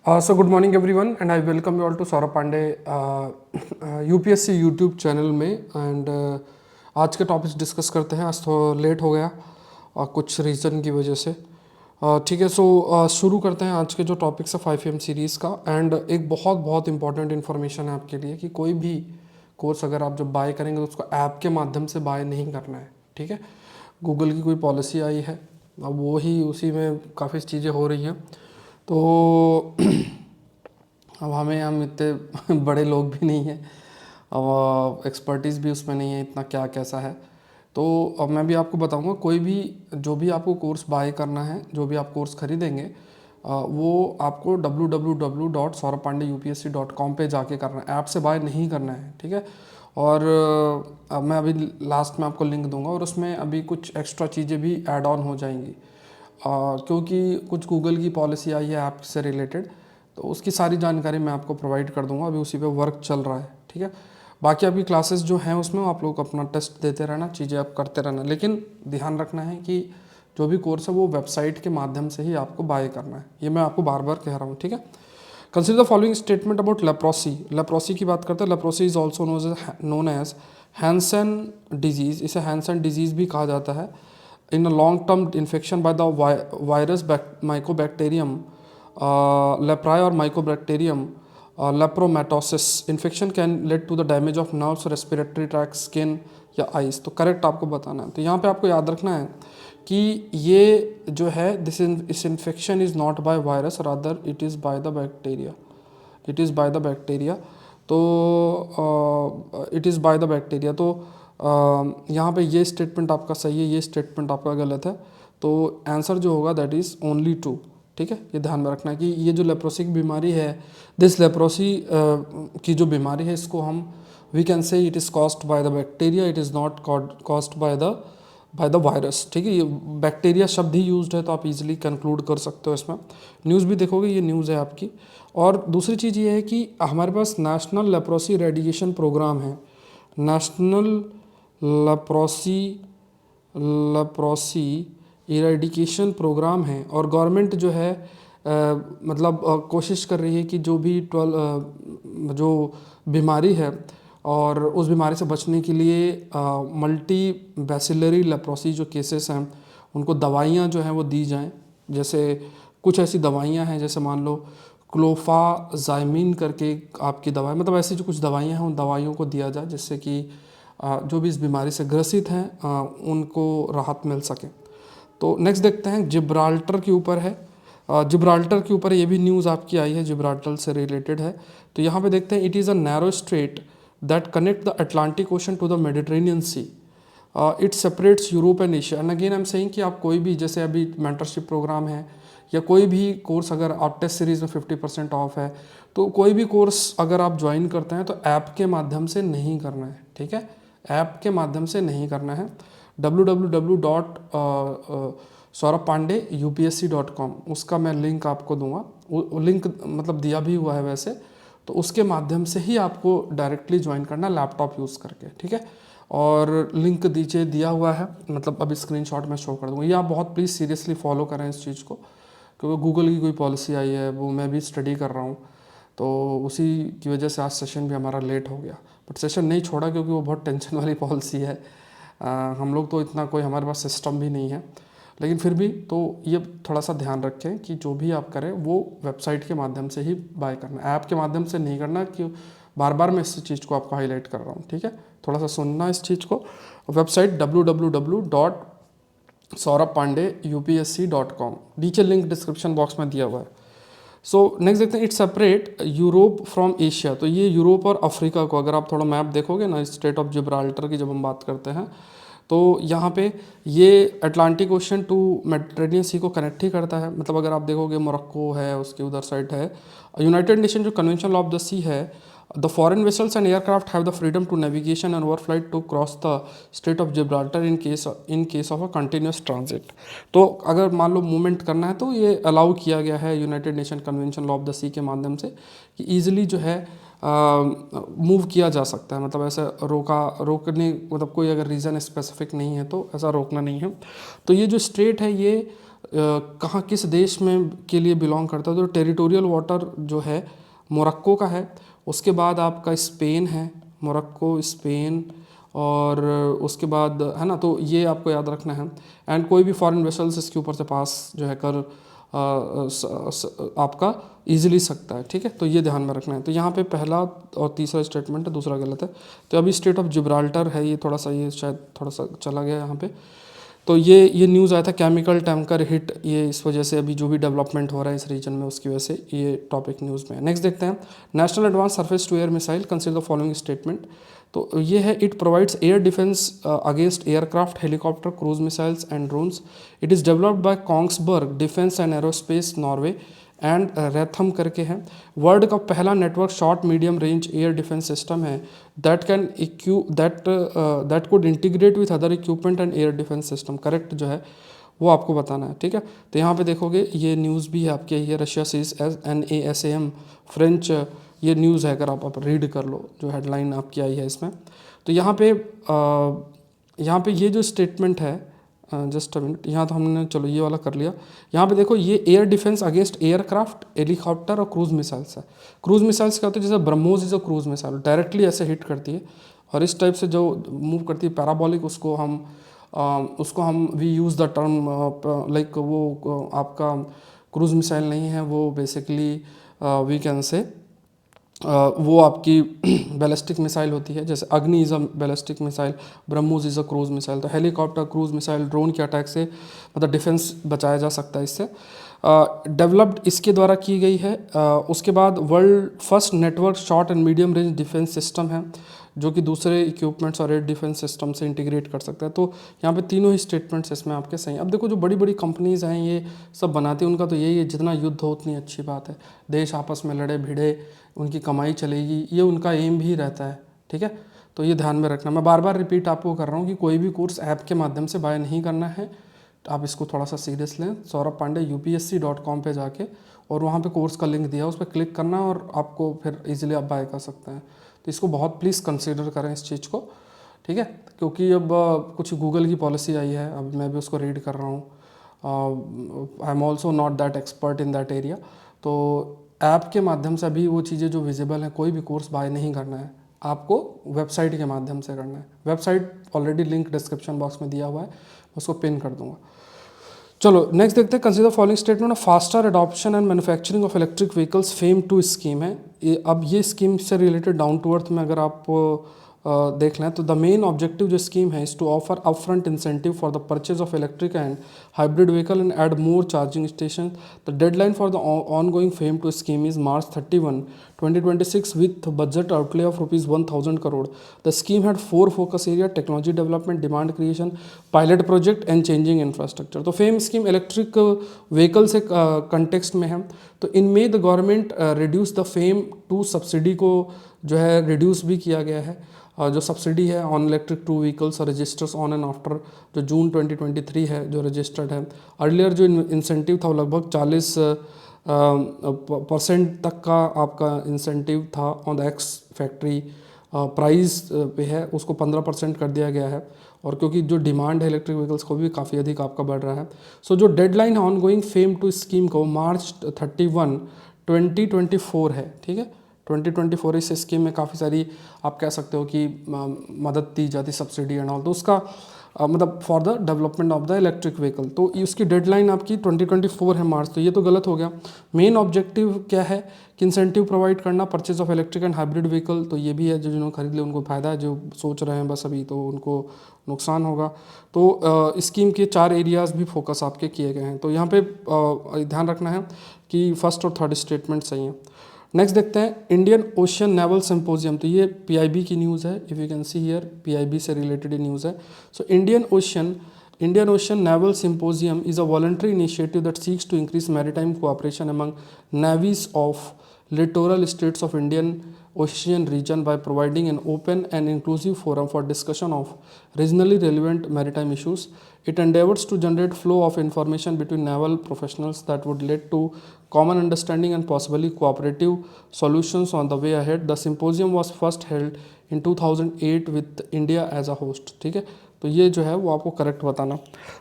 So good morning everyone and I welcome you all to Saurabh Pandey UPSC YouTube channel में and आज के topics discuss करते हैं। आज थोड़ा लेट हो गया कुछ रीज़न की वजह से। ठीक है, सो शुरू करते हैं आज के जो टॉपिक्स है 5am सीरीज़ का। एंड एक बहुत बहुत इंपॉर्टेंट इन्फॉर्मेशन है आपके लिए कि कोई भी कोर्स अगर आप जब बाय करेंगे तो उसको ऐप के माध्यम से बाय नहीं करना है। ठीक है, गूगल की कोई पॉलिसी आई है, अब वो ही उसी में काफ़ी चीज़ें हो रही हैं। तो अब हम इतने बड़े लोग भी नहीं हैं, अब एक्सपर्टीज़ भी उसमें नहीं है इतना क्या कैसा है। तो अब मैं भी आपको बताऊंगा, कोई भी जो भी आपको कोर्स बाय करना है, जो भी आप कोर्स खरीदेंगे वो आपको www.saurabpandeyupsc.com पे जाके करना है, ऐप से बाय नहीं करना है। ठीक है, और अब मैं अभी लास्ट में आपको लिंक दूंगा और उसमें अभी कुछ एक्स्ट्रा चीज़ें भी ऐड ऑन हो जाएंगी क्योंकि कुछ गूगल की पॉलिसी आई है ऐप से रिलेटेड, तो उसकी सारी जानकारी मैं आपको प्रोवाइड कर दूंगा। अभी उसी पे वर्क चल रहा है। ठीक है, बाकी अभी क्लासेस जो हैं उसमें आप लोग अपना टेस्ट देते रहना, चीज़ें आप करते रहना, लेकिन ध्यान रखना है कि जो भी कोर्स है वो वेबसाइट के माध्यम से ही आपको बाय करना है। ये मैं आपको बार बार कह रहा हूँ। ठीक है, consider the following statement about leprosy. Leprosy की बात करते हैं। Leprosy is also known as Hansen disease. इसे हैंसन डिजीज़ भी कहा जाता है। In a long-term infection by the virus Mycobacterium leprae or Mycobacterium lepromatosis, infection can lead to the damage of nerves, respiratory tract, skin या ice. तो correct आपको बताना है। तो यहाँ पे आपको याद रखना है कि ये जो है इस infection is not by virus, rather it is by the bacteria. It is by the bacteria. तो it is by the bacteria. तो यहाँ पे ये स्टेटमेंट आपका सही है, ये स्टेटमेंट आपका गलत है। तो आंसर जो होगा दैट इज़ ओनली ट्रू। ठीक है, ये ध्यान में रखना है कि ये जो लेप्रोसिक बीमारी है, दिस लेप्रोसी की जो बीमारी है, इसको हम we can say it is caused by the bacteria, it is not caused by the virus. ठीक है, ये बैक्टीरिया शब्द ही यूज्ड है तो आप इजीली कंक्लूड कर सकते हो। इसमें न्यूज़ भी देखोगे, ये न्यूज़ है आपकी। और दूसरी चीज़ ये है कि हमारे पास नेशनल लेप्रोसी रेडिएशन प्रोग्राम है। नेशनल लेप्रोसी इरेडिकेशन प्रोग्राम है और गवर्नमेंट जो है कोशिश कर रही है कि जो भी जो बीमारी है और उस बीमारी से बचने के लिए मल्टी बैसिलरी लेप्रोसी जो केसेस हैं उनको दवाइयाँ जो हैं वो दी जाएं। जैसे कुछ ऐसी दवाइयाँ हैं, जैसे मान लो क्लोफाजाइमिन करके आपकी दवाई, मतलब ऐसी जो कुछ दवाइयाँ हैं उन दवाइयों को दिया जाए जिससे कि जो भी इस बीमारी से ग्रसित हैं उनको राहत मिल सके। तो नेक्स्ट देखते हैं, जिब्राल्टर के ऊपर है। जिब्राल्टर के ऊपर ये भी न्यूज़ आपकी आई है, जिब्राल्टर से रिलेटेड है। तो यहाँ पे देखते हैं, it is a narrow strait that connect the Atlantic Ocean to the Mediterranean Sea. It separates Europe and Asia. And again I am saying कि आप कोई भी, जैसे अभी मेंटरशिप प्रोग्राम है या कोई भी कोर्स अगर आप टेस्ट सीरीज़ में 50% ऑफ है, तो कोई भी कोर्स अगर आप ज्वाइन करते हैं तो ऐप के माध्यम से नहीं करना है। ठीक है, ऐप के माध्यम से नहीं करना है। www.saurabpandeyupsc.com उसका मैं लिंक आपको दूंगा, लिंक मतलब दिया भी हुआ है वैसे, तो उसके माध्यम से ही आपको डायरेक्टली ज्वाइन करना लैपटॉप यूज़ करके। ठीक है, और लिंक नीचे दिया हुआ है, मतलब अभी स्क्रीनशॉट में शो कर दूंगा। ये आप बहुत प्लीज़ सीरियसली फॉलो करें इस चीज़ को, क्योंकि गूगल की कोई पॉलिसी आई है, वो मैं भी स्टडी कर रहा हूँ, तो उसी की वजह से आज सेशन भी हमारा लेट हो गया। बट सेशन नहीं छोड़ा क्योंकि वो बहुत टेंशन वाली पॉलिसी है। हम लोग तो इतना कोई हमारे पास सिस्टम भी नहीं है, लेकिन फिर भी तो ये थोड़ा सा ध्यान रखें कि जो भी आप करें वो वेबसाइट के माध्यम से ही बाय करना, ऐप के माध्यम से नहीं करना। कि बार बार मैं इस चीज़ को आपको हाईलाइट कर रहा हूँ। ठीक है, थोड़ा सा सुनना इस चीज़ को। वेबसाइट www.saurabpandeyupsc.com, नीचे लिंक डिस्क्रिप्शन बॉक्स में दिया हुआ है। सो नेक्स्ट देखते हैं, it's separate Europe from Asia. तो ये यूरोप और अफ्रीका को, अगर आप थोड़ा मैप देखोगे ना, स्ट्रेट ऑफ जिब्राल्टर की जब हम बात करते हैं, तो यहाँ पे ये अटलांटिक ओशन टू मेडिटेरेनियन सी को कनेक्ट ही करता है। मतलब अगर आप देखोगे मोरक्को है, उसके उधर साइड है। यूनाइटेड नेशन जो कन्वेंशन ऑफ द सी है, the foreign vessels and aircraft have the freedom to navigation and overflight to cross the strait of Gibraltar in case of a continuous transit. तो अगर मान लो movement करना है तो ये allow किया गया है United Nation convention of the sea के माध्यम से, कि ईजिली जो है मूव किया जा सकता है। मतलब ऐसे रोकने, मतलब कोई अगर रीज़न स्पेसिफिक नहीं है तो ऐसा रोकना नहीं है। तो ये जो स्ट्रेट है ये कहाँ किस देश में के लिए बिलोंग करता है, तो टेरिटोरियल वाटर जो है मोरक्को का है। उसके बाद आपका स्पेन है, मोरक्को, स्पेन, और उसके बाद है ना, तो ये आपको याद रखना है। एंड कोई भी फॉरेन वेसल्स इसके ऊपर से पास जो है कर आपका ईजिली सकता है, ठीक है। तो ये ध्यान में रखना है। तो यहाँ पे पहला और तीसरा स्टेटमेंट है, दूसरा गलत है। तो अभी स्टेट ऑफ जिब्राल्टर है, ये थोड़ा सा, ये शायद थोड़ा सा चला गया यहाँ पे। तो ये न्यूज़ आया था, केमिकल टैंकर हिट, ये इस वजह से अभी जो भी डेवलपमेंट हो रहा है इस रीजन में उसकी वजह से ये टॉपिक न्यूज़ में है। नेक्स्ट देखते हैं, national advance surface to air missile consider the following statement. तो ये है, it provides air defence against aircraft, helicopter, cruise missiles and drones. It is developed by Kongsberg defence and aerospace Norway and Raytheon करके है। World का पहला network short medium range air defence system है that could integrate with other equipment and air defence system. Correct जो है वो आपको बताना है, ठीक है। तो यहाँ पे देखोगे ये न्यूज़ भी है आपके, ये Russia seize as NASAM French, ये न्यूज़ है, अगर आप रीड कर लो जो हेडलाइन आपकी आई है इसमें। तो यहाँ पे ये जो स्टेटमेंट है, जस्ट अ मिनट, यहाँ तो हमने चलो ये वाला कर लिया। यहाँ पे देखो, ये air defence against aircraft, helicopter और क्रूज मिसाइल्स है। क्रूज मिसाइल्स क्या होती है, जैसे BrahMos is a cruise missile, directly ऐसे हिट करती है, और इस टाइप से जो मूव करती है पैराबोलिक, उसको हम we use the term like, वो आपका क्रूज मिसाइल नहीं है, वो बेसिकली वी कैन से वो आपकी बैलिस्टिक मिसाइल होती है। जैसे अग्नि is a ballistic missile, BrahMos is a cruise missile. तो हेलीकॉप्टर, क्रूज मिसाइल, ड्रोन के अटैक से मतलब डिफेंस बचाया जा सकता है इससे। डेवलप्ड इसके द्वारा की गई है। उसके बाद world first network short and medium range defence system है, जो कि दूसरे इक्विपमेंट्स और एयर डिफेंस सिस्टम से इंटीग्रेट कर सकता है। तो यहाँ पे तीनों ही स्टेटमेंट्स इसमें आपके सही। अब देखो, जो बड़ी बड़ी कंपनीज़ हैं ये सब बनाती हैं, उनका तो यही है, जितना युद्ध हो उतनी अच्छी बात है, देश आपस में लड़े भिड़े, उनकी कमाई चलेगी, ये उनका एम भी रहता है, ठीक है। तो ये ध्यान में रखना। मैं बार बार रिपीट आपको कर रहा हूँ कि कोई भी कोर्स ऐप के माध्यम से बाय नहीं करना है, तो आप इसको थोड़ा सा सीरियस लें। सौरभ पांडे upsc.com पे जाके, और वहाँ पे कोर्स का लिंक दिया, उस पर क्लिक करना और आपको फिर इजीली आप बाय कर सकते हैं। तो इसको बहुत प्लीज़ कंसीडर करें इस चीज़ को, ठीक है। क्योंकि अब कुछ गूगल की पॉलिसी आई है, अब मैं भी उसको रीड कर रहा हूँ। I am also not that expert in that area. तो ऐप के माध्यम से अभी वो चीज़ें जो विजिबल हैं, कोई भी कोर्स बाय नहीं करना है, आपको वेबसाइट के माध्यम से करना है। Website already link description box में दिया हुआ है, उसको पिन कर दूंगा। चलो नेक्स्ट देखते हैं, consider following statement of faster adoption and manufacturing of electric vehicles fame 2 scheme है। अब ये स्कीम से रिलेटेड डाउन टू अर्थ में अगर आप देख लें, तो द मेन ऑब्जेक्टिव जो स्कीम है is to offer upfront incentive for the purchase of electric and hybrid vehicle and add more charging station. The deadline for the ongoing FAME two scheme is March 31, 2026 with budget outlay of ₹1,000 crore. The scheme had 4 focus area: technology development, demand creation, pilot project and changing infrastructure. तो fame scheme electric vehicle से context में है। तो इनमें the government reduce the fame 2 subsidy को जो है reduce भी किया गया है। जो सब्सिडी है on electric 2 vehicles registers on and after जो जून 2023 है जो रजिस्टर्ड है। अर्लियर जो इंसेंटिव था वो लगभग 40% तक का आपका इंसेंटिव था on the ex factory price पे है, उसको 15% कर दिया गया है। और क्योंकि जो डिमांड है इलेक्ट्रिक व्हीकल्स को भी काफ़ी अधिक आपका बढ़ रहा है। सो जो डेडलाइन है ऑन गोइंग फेम 2 स्कीम को March 31, 2024 है, ठीक है। 2024 इस स्कीम में काफ़ी सारी आप कह सकते हो कि मदद दी जाती, सब्सिडी एंड ऑल। तो उसका मतलब for the development of the electric vehicle, तो उसकी डेडलाइन आपकी 2024 है मार्च। तो ये तो गलत हो गया। मेन ऑब्जेक्टिव क्या है कि इंसेंटिव प्रोवाइड करना purchase of electric and hybrid vehicle. तो ये भी है, जो जिन्होंने खरीद लिया उनको फ़ायदा है, जो सोच रहे हैं बस अभी तो उनको नुकसान होगा। तो स्कीम के 4 एरियाज़ भी फोकस आपके किए गए हैं। तो यहाँ पे ध्यान रखना है कि फर्स्ट और थर्ड स्टेटमेंट सही है। नेक्स्ट देखते हैं, इंडियन ओशियन नेवल सिंपोजियम। तो ये PIB की न्यूज़ है, if you can see here, PIB से रिलेटेड न्यूज़ है। So Indian Ocean naval symposium is a voluntary initiative that seeks to increase maritime cooperation among navies of littoral states of Indian Ocean region by providing an open and inclusive forum for discussion of regionally relevant maritime issues. It endeavors to generate flow of information between naval professionals that would lead to common understanding and possibly cooperative solutions on the way ahead. The symposium was first held in 2008 with India as a host. ठीक है, तो ये जो है वो आपको correct बताना।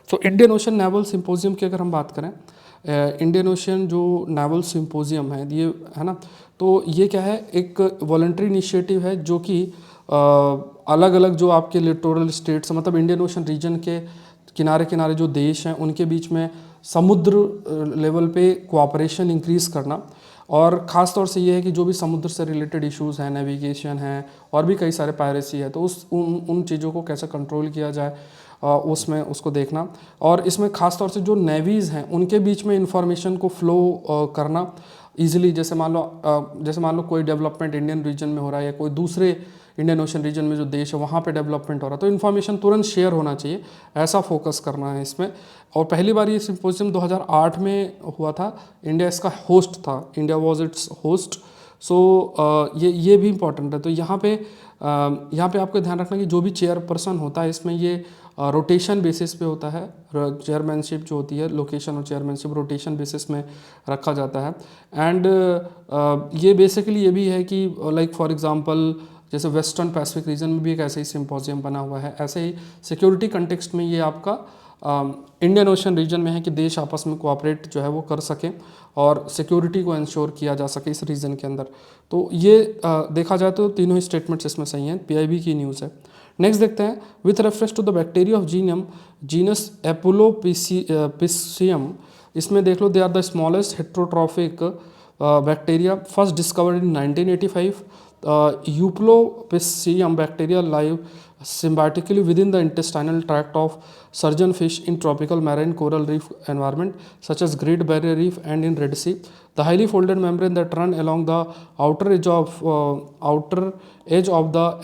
तो इंडियन ओशन नेवल सिंपोजियम की अगर हम बात करें, इंडियन ओशन जो नेवल सिंपोजियम है ये, है ना, तो ये क्या है, एक वॉलंटरी इनिशिएटिव है जो कि अलग अलग जो आपके लिटोरल स्टेट्स, मतलब इंडियन ओशन रीजन के किनारे किनारे जो देश हैं उनके बीच में समुद्र लेवल पे कोऑपरेशन इंक्रीज़ करना, और ख़ास तौर से ये है कि जो भी समुद्र से रिलेटेड इश्यूज़ हैं, नेविगेशन है और भी कई सारे पायरेसी है, तो उन चीज़ों को कैसे कंट्रोल किया जाए उसमें उसको देखना। और इसमें ख़ास तौर से जो नेवीज़ हैं उनके बीच में इंफॉर्मेशन को फ्लो करना ईजिली। जैसे मान लो कोई डेवलपमेंट इंडियन रीजन में हो रहा है या कोई दूसरे इंडियन ओशन रीजन में जो देश है वहाँ पे डेवलपमेंट हो रहा है, तो इन्फॉर्मेशन तुरंत शेयर होना चाहिए, ऐसा फोकस करना है इसमें। और पहली बार ये सिम्पोजियम 2008 में हुआ था, इंडिया इसका होस्ट था, इंडिया वाज इट्स होस्ट। सो ये भी इम्पॉर्टेंट है। तो यहाँ पे आपको ध्यान रखना कि जो भी चेयरपर्सन होता है इसमें ये रोटेशन बेसिस पे होता है। चेयरमैनशिप जो होती है, लोकेशन और चेयरमैनशिप रोटेशन बेसिस में रखा जाता है। एंड ये बेसिकली ये भी है कि लाइक फॉर एग्जांपल जैसे वेस्टर्न पैसिफिक रीजन में भी एक ऐसे ही सिम्पोजियम बना हुआ है, ऐसे ही सिक्योरिटी कंटेक्स्ट में ये आपका इंडियन ओशन रीजन में है कि देश आपस में कोऑपरेट जो है वो कर सकें और सिक्योरिटी को इंश्योर किया जा सके इस रीजन के अंदर। तो ये देखा जाए तो तीनों ही स्टेटमेंट्स इसमें सही हैं, पीआईबी की न्यूज़ है। नेक्स्ट देखते हैं, with reference to the bacteria of genus Epulopiscium, इसमें देख लो they are the smallest heterotrophic bacteria first discovered in 1985। Euplopidium bacteria live symbiotically within the intestinal tract of surgeonfish in tropical marine coral reef environment such as Great Barrier Reef and in Red Sea. The highly folded membrane that run along the outer edge of the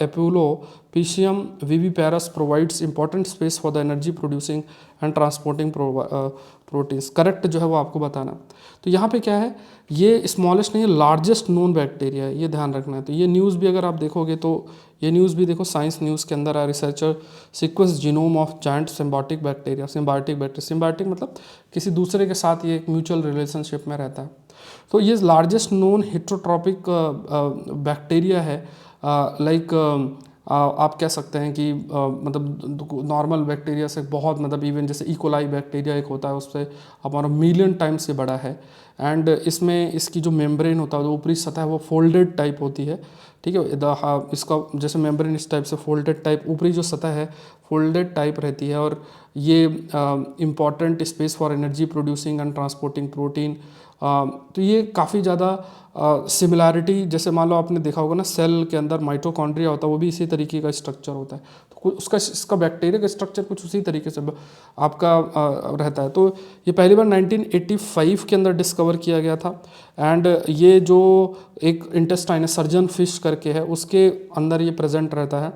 Euplopidium viviparous provides important space for the energy producing and transporting proteins. Correct जो है वो आपको बताना। तो यहाँ पे क्या है, ये स्मॉलेस्ट नहीं है, लार्जेस्ट नोन बैक्टीरिया है, ये ध्यान रखना है। तो ये न्यूज़ भी अगर आप देखोगे तो ये न्यूज़ भी देखो, साइंस न्यूज़ के अंदर है, researcher sequence genome of giant symbiotic bacteria. Symbiotic मतलब किसी दूसरे के साथ ये एक म्यूचुअल रिलेशनशिप में रहता है। तो ये लार्जेस्ट नोन हेट्रोट्रॉपिक बैक्टीरिया है। लाइक आप कह सकते हैं कि मतलब नॉर्मल बैक्टीरिया से बहुत, मतलब इवन जैसे इकोलाई बैक्टीरिया एक होता है उससे हमारा मिलियन टाइम्स से बड़ा है। एंड इसमें इसकी जो मेम्ब्रेन होता है, जो ऊपरी सतह है वो फोल्डेड टाइप होती है, ठीक है। इसका जैसे मेम्ब्रेन इस टाइप से फोल्डेड टाइप, ऊपरी जो सतह है फोल्डेड टाइप रहती है, और ये important space for energy producing and transporting protein. तो ये काफ़ी ज़्यादा सिमिलैरिटी, जैसे मान लो आपने देखा होगा ना सेल के अंदर माइटोकॉन्ड्रिया होता है, वो भी इसी तरीके का स्ट्रक्चर होता है। तो उसका इसका बैक्टीरिया का स्ट्रक्चर कुछ उसी तरीके से आपका रहता है। तो ये पहली बार 1985 के अंदर डिस्कवर किया गया था। एंड ये जो एक इंटेस्टाइन है, सर्जन फिश करके है, उसके अंदर ये प्रेजेंट रहता है।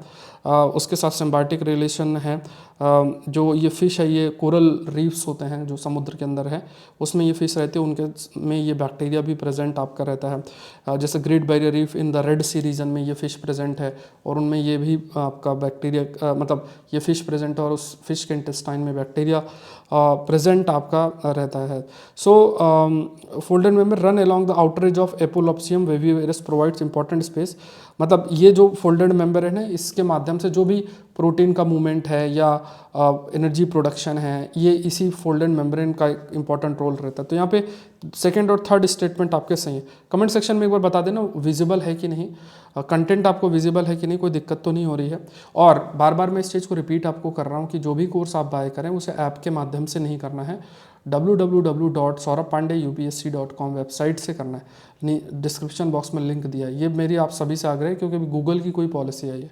उसके साथ सिम्बायोटिक रिलेशन है। जो ये फ़िश है ये कोरल रीफ्स होते हैं जो समुद्र के अंदर है, उसमें ये फ़िश रहती है, उनके में ये बैक्टीरिया भी प्रेजेंट आपका रहता है। जैसे Great Barrier Reef in the Red Sea region में ये फ़िश प्रेजेंट है, और उनमें ये भी आपका बैक्टीरिया मतलब ये फ़िश प्रेजेंट है, और उस फिश के इंटेस्टाइन में बैक्टीरिया प्रेजेंट आपका रहता है। So folded member run along the outer edge of Epulopiscium viviparous provides important space. मतलब ये जो फोल्डेड मेम्बर है ना, इसके माध्यम से जो भी प्रोटीन का मूवमेंट है या एनर्जी प्रोडक्शन है, ये इसी फोल्डेड मेम्ब्रेन का एक इंपॉर्टेंट रोल रहता है। तो यहाँ पे सेकंड और थर्ड स्टेटमेंट आपके सही है। कमेंट सेक्शन में एक बार बता देना विजिबल है कि नहीं, कंटेंट आपको विजिबल है कि नहीं, कोई दिक्कत तो नहीं हो रही है। और बार बार मैं इस चीज़ को रिपीट आपको कर रहा हूँ कि जो भी कोर्स आप बाय करें उसे ऐप के माध्यम से नहीं करना है, www.saurabpandeyupsc.com वेबसाइट से करना है। डिस्क्रिप्शन बॉक्स में लिंक दिया है, ये मेरी आप सभी से आग्रह है, क्योंकि गूगल की कोई पॉलिसी है, ये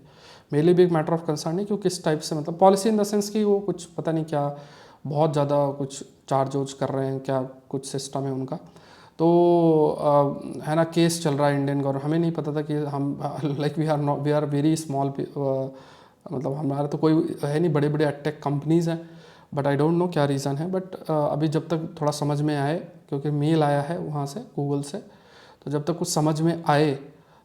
मेरे लिए भी एक मैटर ऑफ कंसर्न है, क्योंकि किस टाइप से, मतलब पॉलिसी इन द सेंस कि वो कुछ पता नहीं क्या बहुत ज़्यादा कुछ चार्ज वोर्ज कर रहे हैं, क्या कुछ सिस्टम है उनका। तो है ना, केस चल रहा है इंडियन गवर्नमेंट, हमें नहीं पता था कि हम like we are very small, मतलब हमारा तो कोई है नहीं, बड़े बड़े एडटेक कंपनीज़ हैं, बट आई डोंट नो क्या रीज़न है। बट अभी जब तक थोड़ा समझ में आए, क्योंकि मेल आया है वहाँ से गूगल से, तो जब तक कुछ समझ में आए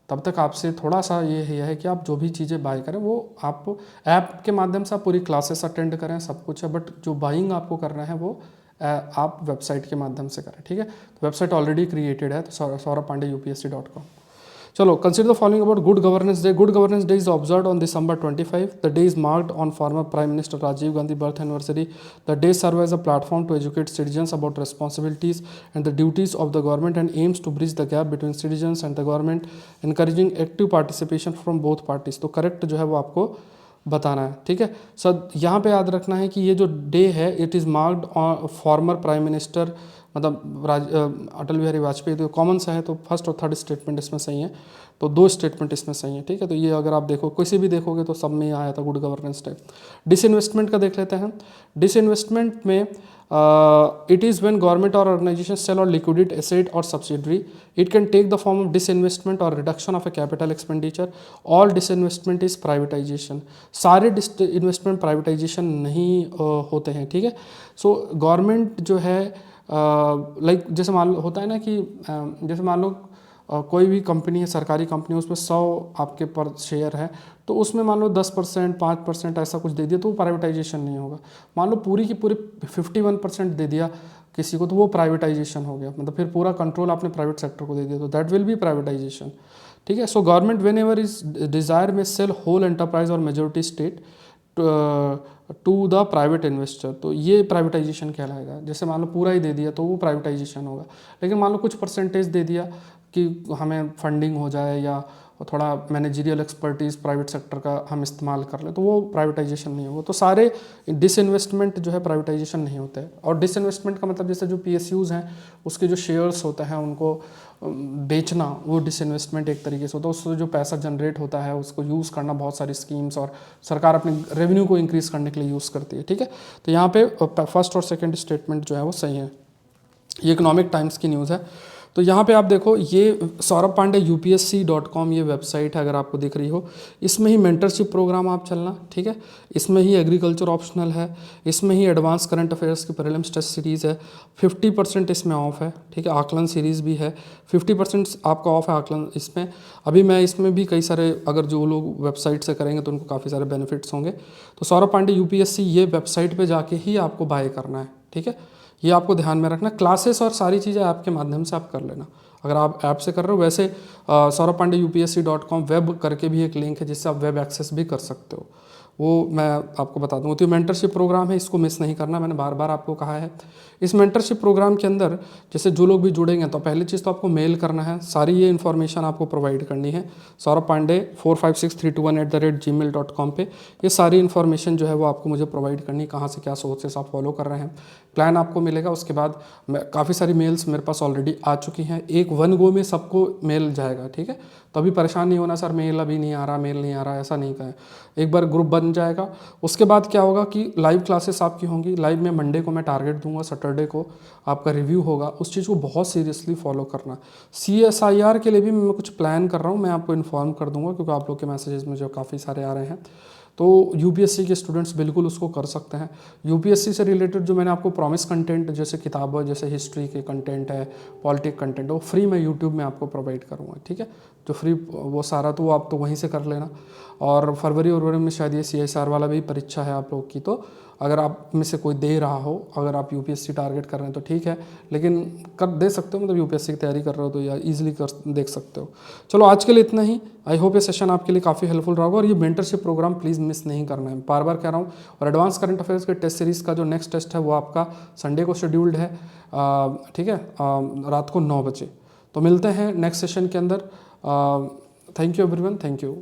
तब तक आपसे थोड़ा सा ये है कि आप जो भी चीज़ें बाय करें वो आप ऐप के माध्यम से आप पूरी क्लासेस अटेंड करें, सब कुछ है, बट जो बाइंग आपको करना है वो आप वेबसाइट के माध्यम से करें, ठीक है। तो वेबसाइट ऑलरेडी क्रिएटेड है, तो saurabpandeyupsc.com। चलो, consider the following about good governance day. Good governance day is observed on December 25. The day is marked on former Prime Minister Rajiv Gandhi birth anniversary. The day serves as a platform to educate citizens about responsibilities and the duties of the government and aims to bridge the gap between citizens and the government, encouraging active participation from both parties. तो correct जो है वो आपको बताना है, ठीक है sir. यहाँ पे याद रखना है कि ये जो डे है it is marked on former prime minister, मतलब अटल बिहारी वाजपेयी. तो कॉमन सा है, तो फर्स्ट और थर्ड स्टेटमेंट इसमें सही है, तो दो स्टेटमेंट इसमें सही है, ठीक है. तो ये अगर आप देखो किसी भी देखोगे तो सब में आया था गुड गवर्नेंस डे. डिसइन्वेस्टमेंट का देख लेते हैं. डिसइन्वेस्टमेंट में it is when government or organisation sell or liquidate asset or subsidiary. It can take the form of disinvestment or reduction of a capital expenditure. All disinvestment is privatisation. सारे investment privatisation नहीं होते हैं, ठीक है. So government जो है like जैसे मान लो होता है ना कि जैसे मान लो कोई भी कंपनी है, सरकारी कंपनी, उसमें 100 आपके पर शेयर है, तो उसमें मान लो 10%, 5% ऐसा कुछ दे दिया तो वो प्राइवेटाइजेशन नहीं होगा. मान लो पूरी की पूरी 51% दे दिया किसी को, तो वो प्राइवेटाइजेशन हो गया, मतलब फिर पूरा कंट्रोल आपने प्राइवेट सेक्टर को दे दिया, तो दैट विल बी प्राइवेटाइजेशन, ठीक है. So government whenever is desire में सेल होल एंटरप्राइज और majority state to the private investor. तो ये प्राइवेटाइजेशन कहलाएगा. जैसे मान लो पूरा ही दे दिया तो वो प्राइवेटाइजेशन होगा, लेकिन मान लो कुछ परसेंटेज दे दिया कि हमें फंडिंग हो जाए या थोड़ा मैनेजरियल एक्सपर्टीज़ प्राइवेट सेक्टर का हम इस्तेमाल कर लें, तो वो प्राइवेटाइजेशन नहीं होगा. तो सारे डिसइन्वेस्टमेंट जो है प्राइवेटाइजेशन नहीं होते हैं. और डिसइन्वेस्टमेंट का मतलब जैसे जो PSUs हैं उसके जो शेयर्स होते हैं उनको बेचना, वो डिसइन्वेस्टमेंट एक तरीके से होता है. उससे जो पैसा जनरेट होता है उसको यूज़ करना बहुत सारी स्कीम्स और सरकार अपने रेवेन्यू को इंक्रीज़ करने के लिए यूज़ करती है, ठीक है. तो यहाँ पे फर्स्ट और सेकंड स्टेटमेंट जो है वो सही है. ये इकोनॉमिक टाइम्स की न्यूज़ है. तो यहाँ पे आप देखो, ये सौरभ पांडे UPSC.com ये वेबसाइट है, अगर आपको दिख रही हो. इसमें ही मेंटरशिप प्रोग्राम आप चलना, ठीक है. इसमें ही एग्रीकल्चर ऑप्शनल है, इसमें ही एडवांस करंट अफेयर्स की प्रीलिम्स टेस्ट सीरीज़ है. 50% इसमें ऑफ है, ठीक है. आकलन सीरीज़ भी है, 50% आपका ऑफ है आकलन इसमें. अभी मैं इसमें भी कई सारे, अगर जो लोग वेबसाइट से करेंगे तो उनको काफ़ी सारे बेनिफिट्स होंगे. तो सौरभ पांडे UPSC ये वेबसाइट पर जाके ही आपको बाय करना है, ठीक है. ये आपको ध्यान में रखना. क्लासेस और सारी चीज़ें ऐप के माध्यम से आप कर लेना अगर आप ऐप से कर रहे हो. वैसे सौरभ पांडे UPSC.com वेब करके भी एक लिंक है जिससे आप वेब एक्सेस भी कर सकते हो, वो मैं आपको बता दूँगा. तो मेंटरशिप प्रोग्राम है, इसको मिस नहीं करना, मैंने बार बार आपको कहा है. इस मेंटरशिप प्रोग्राम के अंदर जैसे जो लोग भी जुड़ेंगे तो पहली चीज़ तो आपको मेल करना है, सारी ये इन्फॉर्मेशन आपको प्रोवाइड करनी है सौरभ पांडे 456321@gmail.com पे. ये सारी इन्फॉर्मेशन जो है वो आपको मुझे प्रोवाइड करनी, कहाँ से क्या सोर्सेस आप फॉलो कर रहे हैं, प्लान आपको मिलेगा. उसके बाद काफ़ी सारी मेल्स मेरे पास ऑलरेडी आ चुकी हैं, एक वन गो में सबको मेल जाएगा, ठीक है. तो अभी परेशान नहीं होना, सर मेल अभी नहीं आ रहा, मेल नहीं आ रहा, ऐसा नहीं कहें. एक बार ग्रुप बन जाएगा. उसके बाद क्या होगा कि लाइव क्लासेस आपकी होंगी. लाइव में मंडे को मैं टारगेट दूंगा, सैटरडे को आपका रिव्यू होगा. उस चीज़ को बहुत सीरियसली फॉलो करना. CSIR के लिए भी मैं कुछ प्लान कर रहा हूँ, मैं आपको इन्फॉर्म कर दूंगा क्योंकि आप लोग के मैसेजेस मुझे काफ़ी सारे आ रहे हैं. तो UPSC के स्टूडेंट्स बिल्कुल उसको कर सकते हैं. UPSC से रिलेटेड जो मैंने आपको प्रॉमिस कंटेंट, जैसे किताबें, जैसे हिस्ट्री के कंटेंट है, पॉलिटिक कंटेंट, वो फ्री मैं यूट्यूब में आपको प्रोवाइड करूँगा, ठीक है. जो फ्री वो सारा तो आप तो वहीं से कर लेना. और फरवरी में शायद ये CSR वाला भी परीक्षा है आप लोग की, तो अगर आप में से कोई दे रहा हो, अगर आप UPSC टारगेट कर रहे हैं तो ठीक है, लेकिन कर दे सकते हो, मतलब UPSC की तैयारी कर रहे हो तो या ईजिली कर देख सकते हो. चलो आज के लिए इतना ही. आई होप ये सेशन आपके लिए काफ़ी हेल्पफुल रहा होगा. और ये मेंटरशिप प्रोग्राम प्लीज़ मिस नहीं करना है, बार बार कह रहा हूँ. और एडवांस करंट अफेयर्स के टेस्ट सीरीज़ का जो नेक्स्ट टेस्ट है वो आपका संडे को शेड्यूल्ड है, ठीक है, रात को 9 बजे. तो मिलते हैं नेक्स्ट सेशन के अंदर. Thank you everyone, thank you.